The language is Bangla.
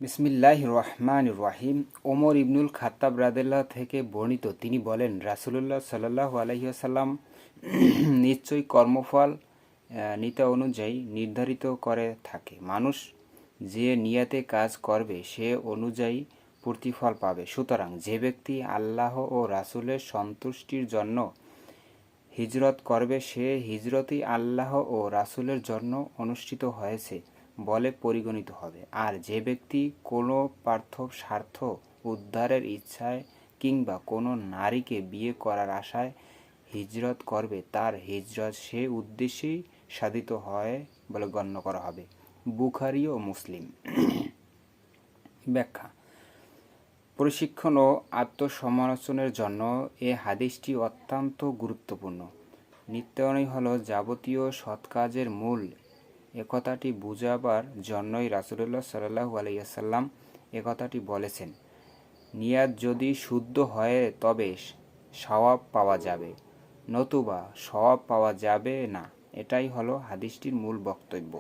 বিসমিল্লাহির রহমানির রহিম। ওমর ইবনুল খাত্তাব রাদিয়াল্লাহু থেকে বর্ণিত, তিনি বলেন, রাসূলুল্লাহ সাল্লাল্লাহু আলাইহি ওয়াসাল্লাম নিশ্চয়ই কর্মফল নীতি অনুযায়ী নির্ধারিত করে থাকে। মানুষ যে নিয়তে কাজ করবে সে অনুযায়ী প্রতিফল পাবে। সুতরাং যে ব্যক্তি আল্লাহ ও রাসূলের সন্তুষ্টির জন্য হিজরত করবে সে হিজরতই আল্লাহ ও রাসূলের জন্য অনুষ্ঠিত হয়েছে বলে পরিগণিত হবে। আর যে ব্যক্তি কোনো স্বার্থ উদ্ধারের ইচ্ছায় কিংবা কোনো নারীকে বিয়ে করার আশায় হিজরত করবে তার হিজরত সে উদ্দেশ্যেই সাধিত হয় বলে গণ্য করা হবে। বুখারী ও মুসলিম। ব্যাখ্যা: প্রশিক্ষণ ও আত্মসমালোচনার জন্য এ হাদিসটি অত্যন্ত গুরুত্বপূর্ণ। নিত্যায়নই হল যাবতীয় সৎকাজের মূল। একথাটি বুঝাবার জন্যই রাসূলুল্লাহ সাল্লাল্লাহু আলাইহি ওয়াসাল্লাম একথাটি বলেছেন। নিয়াত যদি শুদ্ধ হয় তবে সওয়াব পাওয়া যাবে, নতুবা সওয়াব পাওয়া যাবে না। এটাই হলো হাদিসটির মূল বক্তব্য।